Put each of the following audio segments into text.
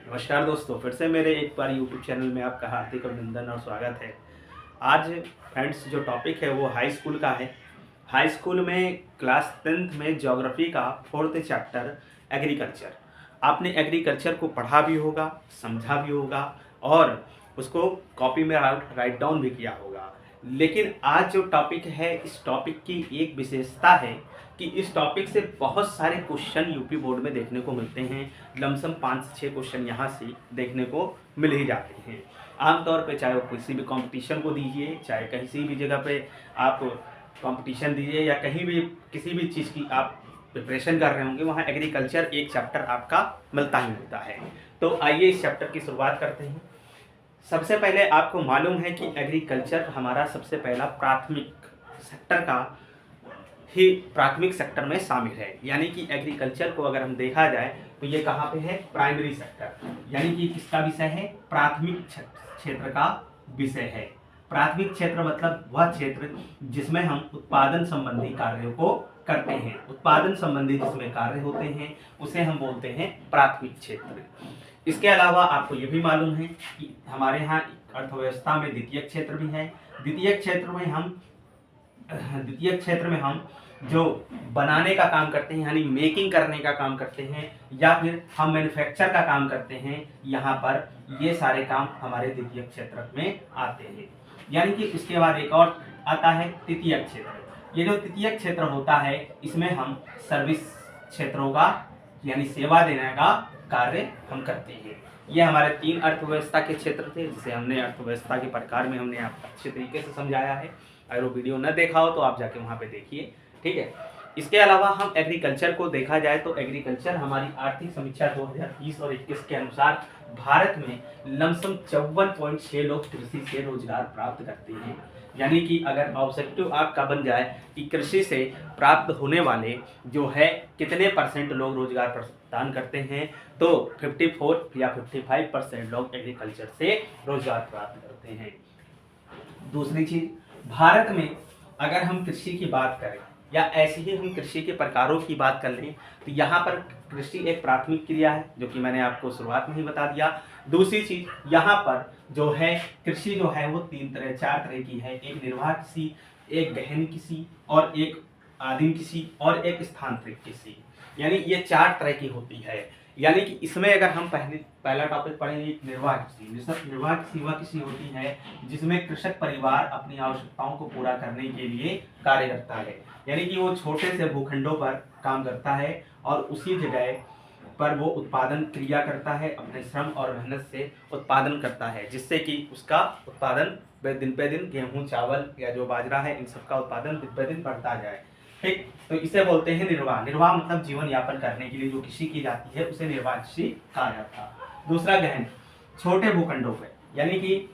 नमस्कार दोस्तों, फिर से मेरे एक बार यूट्यूब चैनल में आपका हार्दिक अभिनंदन और स्वागत है। आज फ्रेंड्स जो टॉपिक है वो हाई स्कूल का है। हाई स्कूल में क्लास 10th में ज्योग्राफी का 4th चैप्टर एग्रीकल्चर। आपने एग्रीकल्चर को पढ़ा भी होगा, समझा भी होगा और उसको कॉपी में राइट डाउन भी किया होगा। लेकिन आज जो टॉपिक है, इस टॉपिक की एक विशेषता है कि इस टॉपिक से बहुत सारे क्वेश्चन यूपी बोर्ड में देखने को मिलते हैं। लमसम 5 से 6 क्वेश्चन यहाँ से देखने को मिल ही जाते हैं। आमतौर पे चाहे वो किसी भी कंपटीशन को दीजिए, चाहे कहीं भी जगह पे आप कंपटीशन दीजिए या कहीं भी किसी भी चीज़ की आप प्रिपरेशन कर रहे होंगे, वहाँ एग्रीकल्चर एक चैप्टर आपका मिलता ही मिलता है। तो आइए इस चैप्टर की शुरुआत करते हैं। सबसे पहले आपको मालूम है कि एग्रीकल्चर हमारा सबसे पहला प्राथमिक सेक्टर में शामिल है। यानी कि एग्रीकल्चर को अगर हम देखा जाए तो ये कहाँ पे है? प्राइमरी सेक्टर, यानी कि किसका विषय है? प्राथमिक क्षेत्र का विषय है। प्राथमिक क्षेत्र मतलब वह क्षेत्र जिसमें हम उत्पादन संबंधी कार्यों को करते हैं। उत्पादन संबंधी जिसमें कार्य होते हैं उसे हम बोलते हैं प्राथमिक क्षेत्र। इसके अलावा आपको ये भी मालूम है कि हमारे यहाँ अर्थव्यवस्था में द्वितीयक क्षेत्र भी है। द्वितीयक क्षेत्र में हम जो बनाने का काम करते हैं, यानी मेकिंग करने का काम करते हैं, या फिर हम मैन्युफैक्चर का काम करते हैं, यहाँ पर ये सारे काम हमारे द्वितीयक क्षेत्र में आते हैं। यानी कि इसके बाद एक और आता है तृतीयक क्षेत्र। ये जो तृतीयक क्षेत्र होता है, इसमें हम सर्विस क्षेत्रों का यानी सेवा देने का कार्य हम करते हैं। ये हमारे 3 अर्थव्यवस्था के क्षेत्र थे, जिसे हमने अर्थव्यवस्था के प्रकार में हमने आपको अच्छे तरीके से समझाया है। अगर वो वीडियो न देखा हो तो आप जाके वहाँ पे देखिए, ठीक है। इसके अलावा हम एग्रीकल्चर को देखा जाए तो एग्रीकल्चर हमारी आर्थिक समीक्षा 2020 और 21 के अनुसार भारत में लमसम 54.6 लोग कृषि से रोजगार प्राप्त करते हैं। यानी कि अगर ऑब्जेक्टिव आपका बन जाए कि कृषि से प्राप्त होने वाले जो है कितने % लोग रोजगार प्रदान करते हैं, तो 54 या 55% लोग एग्रीकल्चर से रोजगार प्राप्त करते हैं। दूसरी चीज, भारत में अगर हम कृषि की बात करें या ऐसे ही हम कृषि के प्रकारों की बात कर लें तो यहाँ पर कृषि एक प्राथमिक क्रिया है, जो कि मैंने आपको शुरुआत में ही बता दिया। दूसरी चीज, यहाँ पर जो है कृषि जो है वो 4 तरह की है। एक निर्वाह कृषि, एक गहन कृषि और एक आदिम कृषि और एक स्थानांतरित कृषि। यानी ये 4 तरह की होती है। यानी कि इसमें अगर हम पहला टॉपिक पढ़ेंगे निर्वाह कृषि। निर्वाह कृषि वह कृषि होती है जिसमें कृषक परिवार अपनी आवश्यकताओं को पूरा करने के लिए कार्य करता है। यानी कि वो छोटे से भूखंडों पर काम करता है और उसी जगह पर वो उत्पादन क्रिया करता है, अपने श्रम और मेहनत से उत्पादन करता है, जिससे कि उसका उत्पादन दिन पे दिन गेहूँ, चावल या जो बाजरा है, इन सबका उत्पादन दिन पे दिन बढ़ता जाए। ठीक, तो इसे बोलते हैं निर्वाह। निर्वाह मतलब जीवन यापन करने के लिए जो कृषि की जाती है उसे निर्वाह कृषि कहा जाता है। दूसरा गहन, छोटे भूखंडों पे, यानी कि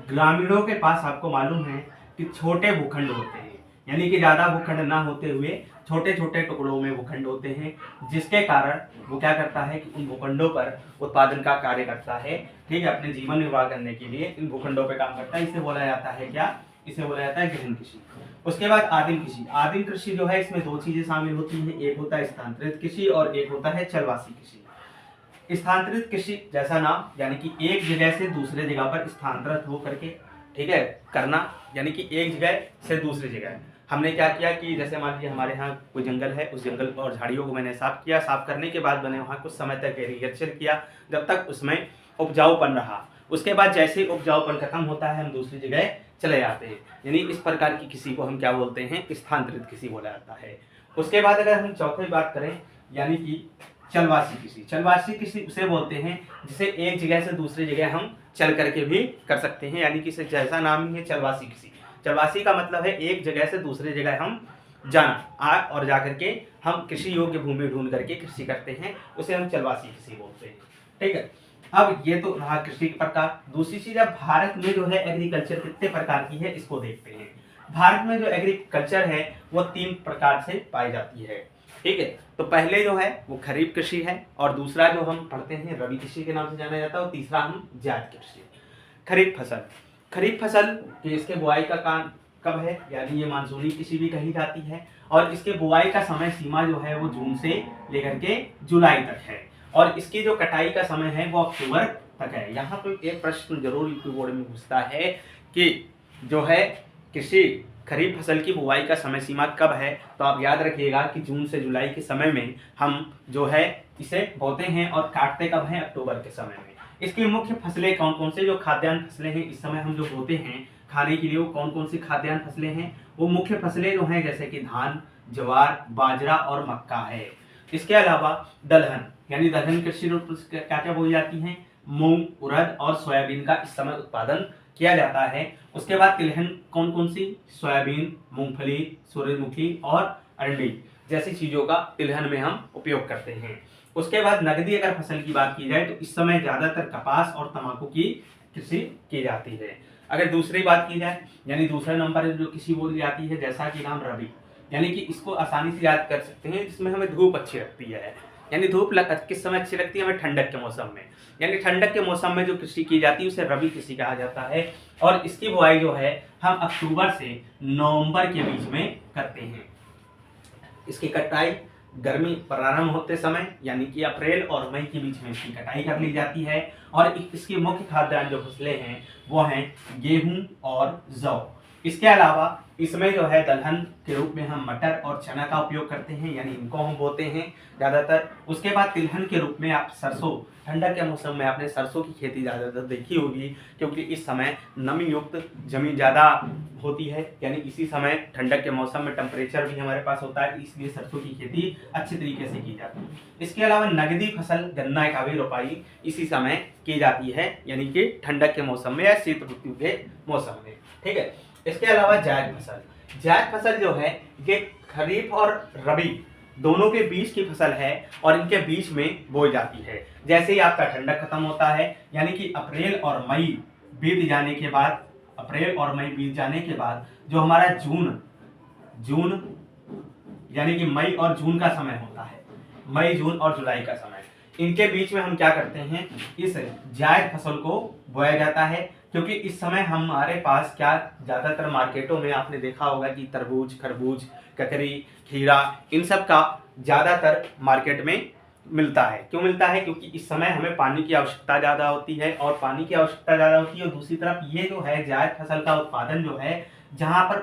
ग्रामीणों के पास आपको मालूम है कि छोटे भूखंड होते हैं, यानी कि ज्यादा भूखंड ना होते हुए छोटे छोटे टुकड़ों में भूखंड होते हैं, जिसके कारण वो क्या करता है कि उन भूखंडों पर उत्पादन का कार्य करता है। ठीक है, अपने जीवन निर्वाह करने के लिए इन भूखंडों पर काम करता है। इसे बोला जाता है क्या? इसे बोला जाता है गहन कृषि। उसके बाद आदिम कृषि। आदिम कृषि जो है इसमें 2 चीजें शामिल होती हैं, एक होता है स्थानांतरित कृषि और एक होता है चलवासी कृषि। स्थानांतरित कृषि जैसा नाम, यानी कि एक जगह से दूसरे जगह पर स्थानांतरित हो करके, ठीक है, करना, यानी कि एक जगह से दूसरी जगह। हमने क्या किया कि जैसे मान लीजिए हमारे यहाँ कोई जंगल है, उस जंगल और झाड़ियों को मैंने साफ किया, साफ करने के बाद मैंने वहाँ कुछ समय तक एग्रीकल्चर किया, जब तक उसमें उपजाऊपन रहा। उसके बाद जैसे ही उपजाऊपन खत्म होता है हम दूसरी जगह चले जाते हैं। यानी इस प्रकार की कृषि को हम क्या बोलते हैं? स्थानांतरित कृषि बोला जाता है। उसके बाद अगर हम चौथी बात करें, यानी कि चलवासी कृषि। चलवासी कृषि उसे बोलते हैं जिसे एक जगह से दूसरी जगह हम चल करके भी कर सकते हैं, यानी कि इसे जैसा नाम ही है चलवासी कृषि। चलवासी का मतलब है एक जगह से दूसरी जगह हम जाना और जा करके हम कृषि योग्य भूमि ढूंढ करके कृषि करते हैं, उसे हम चलवासी कृषि बोलते हैं। ठीक है, अब ये तो रहा कृषि के प्रकार। दूसरी चीज, अब भारत में जो है एग्रीकल्चर कितने प्रकार की है इसको देखते हैं। भारत में जो एग्रीकल्चर है वो 3 प्रकार से पाई जाती है। ठीक है, तो पहले जो है वो खरीफ कृषि है, और दूसरा जो हम पढ़ते हैं रबी कृषि के नाम से जाना जाता है, और तीसरा हम जायद कृषि। खरीफ फसल, खरीफ फसल कि इसके बुआई का काम कब है, यानी ये मानसूनी कृषि भी कही जाती है, और इसके बुआई का समय सीमा जो है वो जून से लेकर के जुलाई तक है। और इसकी जो कटाई का समय है वो अक्टूबर तक है। यहाँ पे एक प्रश्न जरूर यूपी बोर्ड में पूछता है कि जो है कृषि खरीफ फसल की बुआई का समय सीमा कब है, तो आप याद रखिएगा कि जून से जुलाई के समय में हम जो है इसे बोते हैं और काटते कब हैं, अक्टूबर के समय में। इसकी मुख्य फसलें कौन कौन से जो खाद्यान्न फसलें हैं इस समय हम जो बोते हैं खाने के लिए, वो कौन कौन सी खाद्यान्न फसलें हैं, वो मुख्य फसलें जो हैं जैसे कि धान, ज्वार, बाजरा और मक्का है। इसके अलावा दलहन यानी दलहन कृषि रूप क्या क्या बोई जाती हैं, मूंग, उड़द और सोयाबीन का इस समय उत्पादन किया जाता है। उसके बाद तिलहन कौन कौन सी, सोयाबीन, मूंगफली, सूरजमुखी और अरंडी जैसी चीजों का तिलहन में हम उपयोग करते हैं। उसके बाद नकदी अगर फसल की बात की जाए तो इस समय ज्यादातर कपास और तंबाकू की कृषि की जाती है। अगर दूसरी बात की जाए यानी दूसरे नंबर जो कृषि बोली जाती है जैसा कि नाम रबी, यानी कि इसको आसानी से याद कर सकते हैं, इसमें हमें धूप अच्छी लगती है। यानी धूप किस समय अच्छी लगती है, हमें ठंडक के मौसम में। यानी ठंडक के मौसम में जो कृषि की जाती है उसे रबी कृषि कहा जाता है। और इसकी बुआई जो है हम अक्टूबर से नवंबर के बीच में करते हैं। इसकी कटाई गर्मी प्रारंभ होते समय यानी कि अप्रैल और मई के बीच में इसकी कटाई कर ली जाती है। और इसकी मुख्य खाद्यान्न जो फसलें हैं वो हैं गेहूं और जौ। इसके अलावा इसमें जो है दलहन के रूप में हम मटर और चना का उपयोग करते हैं, यानी इनको हम बोते हैं ज़्यादातर। उसके बाद तिलहन के रूप में आप सरसों, ठंडक के मौसम में आपने सरसों की खेती ज़्यादातर देखी होगी, क्योंकि इस समय नमी युक्त जमीन ज़्यादा होती है, यानी इसी समय ठंडक के मौसम में टेम्परेचर भी हमारे पास होता है, इसलिए सरसों की खेती अच्छी तरीके से की जाती है। इसके अलावा नगदी फसल गन्ना का भी रोपाई इसी समय की जाती है, यानी कि ठंडक के मौसम में या शीत ऋतु के मौसम में। ठीक है। इसके अलावा जायद फसल जो है ये खरीफ और रबी दोनों के बीच की फसल है और इनके बीच में बोई जाती है। जैसे ही आपका ठंडक खत्म होता है यानी कि अप्रैल और मई बीत जाने के बाद जो हमारा जून यानी कि मई और जून का समय होता है, मई, जून और जुलाई का समय, इनके बीच में हम क्या करते हैं, इस जायद फसल को बोया जाता है। क्योंकि इस समय हमारे पास क्या ज़्यादातर मार्केटों में आपने देखा होगा कि तरबूज, खरबूज, ककड़ी, खीरा, इन सब का ज़्यादातर मार्केट में मिलता है। क्यों मिलता है? क्योंकि इस समय हमें पानी की आवश्यकता ज़्यादा होती है और दूसरी तरफ ये जो है जायद फसल का उत्पादन जो है जहाँ पर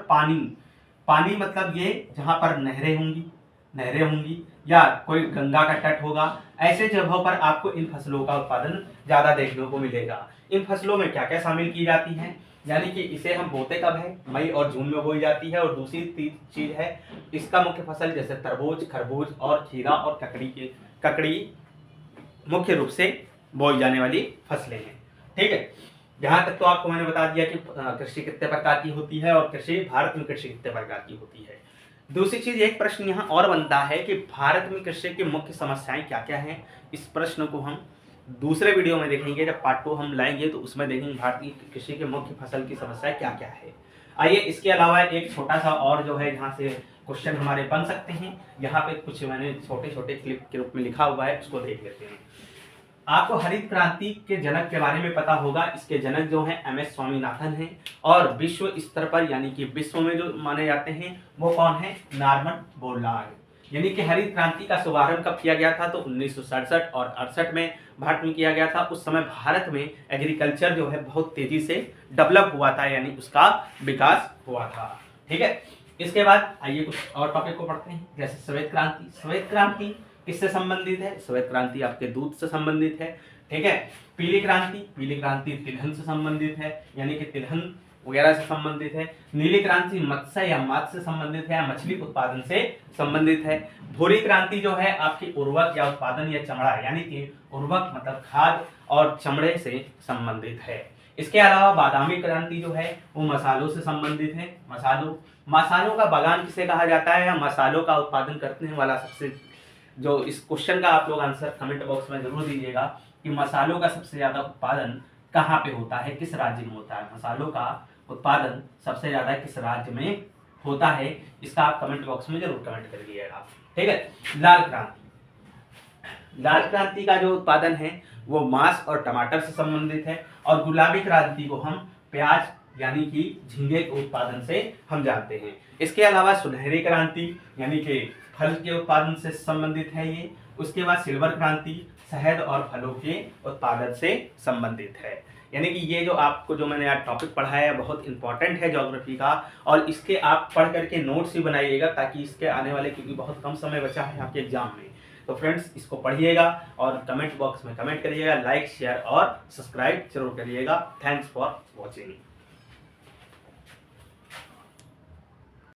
पानी मतलब ये जहाँ पर नहरें होंगी या कोई गंगा का तट होगा, ऐसे जगहों पर आपको इन फसलों का उत्पादन ज़्यादा देखने को मिलेगा। इन फसलों में क्या क्या शामिल की जाती हैं, यानी कि इसे हम बोते कब है, मई और जून में बोई जाती है। और दूसरी चीज है इसका मुख्य फसल जैसे तरबूज, खरबूज और खीरा और ककड़ी मुख्य रूप से बोई जाने वाली फसलें हैं। ठीक है। यहाँ तक तो आपको मैंने बता दिया कि कृषि कितने प्रकार की होती है और भारत में कृषि कितने प्रकार की होती है। दूसरी चीज, एक प्रश्न यहाँ और बनता है कि भारत में कृषि की मुख्य समस्याएं क्या क्या हैं। इस प्रश्न को हम दूसरे वीडियो में देखेंगे, जब पार्ट 2 हम लाएंगे तो उसमें देखेंगे भारतीय कृषि के मुख्य फसल की समस्या क्या क्या है। आइए इसके अलावा एक छोटा सा और जो है यहाँ से क्वेश्चन हमारे बन सकते हैं, यहाँ पे कुछ मैंने छोटे छोटे क्लिप के रूप में लिखा हुआ है, उसको देख लेते हैं। आपको हरित क्रांति के जनक के बारे में पता होगा। इसके जनक जो हैं MS स्वामीनाथन हैं और विश्व स्तर पर यानी कि विश्व में जो माने जाते हैं वो कौन है, नॉर्मन बोरलॉग। यानी कि हरित क्रांति का शुभारंभ कब किया गया था, तो 1967 और 68 में भारत में किया गया था। उस समय भारत में एग्रीकल्चर जो है बहुत तेजी से डेवलप हुआ था, यानी उसका विकास हुआ था। ठीक है। इसके बाद आइए कुछ और टॉपिक को पढ़ते हैं, जैसे श्वेत क्रांति। श्वेत क्रांति किससे संबंधित है? श्वेत क्रांति आपके दूध से संबंधित है। ठीक है। पीली क्रांति तिलहन से संबंधित है, यानी कि तिलहन वगैरह से संबंधित है। नीली क्रांति मत्स्य या मांस से संबंधित है, मछली उत्पादन से संबंधित है। भूरी क्रांति जो है आपकी उर्वरक या उत्पादन या चमड़ा, यानी कि उर्वरक मतलब खाद और चमड़े से संबंधित है। इसके अलावा बादामी क्रांति जो है वो मसालों से संबंधित है। मसालों का बागान किसे कहा जाता है, या मसालों का उत्पादन करने वाला सबसे, जो इस क्वेश्चन का आप लोग आंसर कमेंट बॉक्स में जरूर दीजिएगा कि मसालों का सबसे ज्यादा उत्पादन कहाँ पे होता है, किस राज्य में होता है। मसालों का उत्पादन सबसे ज्यादा किस राज्य में होता है, इसका आप कमेंट बॉक्स में जरूर कमेंट कर दीजिएगा। ठीक है। लाल क्रांति का जो उत्पादन है वो मांस और टमाटर से संबंधित है। और गुलाबी क्रांति को हम प्याज यानी कि झींगे के उत्पादन से हम जानते हैं। इसके अलावा सुनहरी क्रांति यानी कि फल के उत्पादन से संबंधित है ये। उसके बाद सिल्वर क्रांति शहद और फलों के उत्पादन से संबंधित है। यानी कि ये जो आपको जो मैंने आज टॉपिक पढ़ाया है बहुत इंपॉर्टेंट है ज्योग्राफी का, और इसके आप पढ़ करके नोट्स भी बनाइएगा ताकि इसके आने वाले, क्योंकि बहुत कम समय बचा है आपके एग्जाम में। तो फ्रेंड्स इसको पढ़िएगा और कमेंट बॉक्स में कमेंट करिएगा, लाइक शेयर और सब्सक्राइब जरूर करिएगा। Thanks for watching.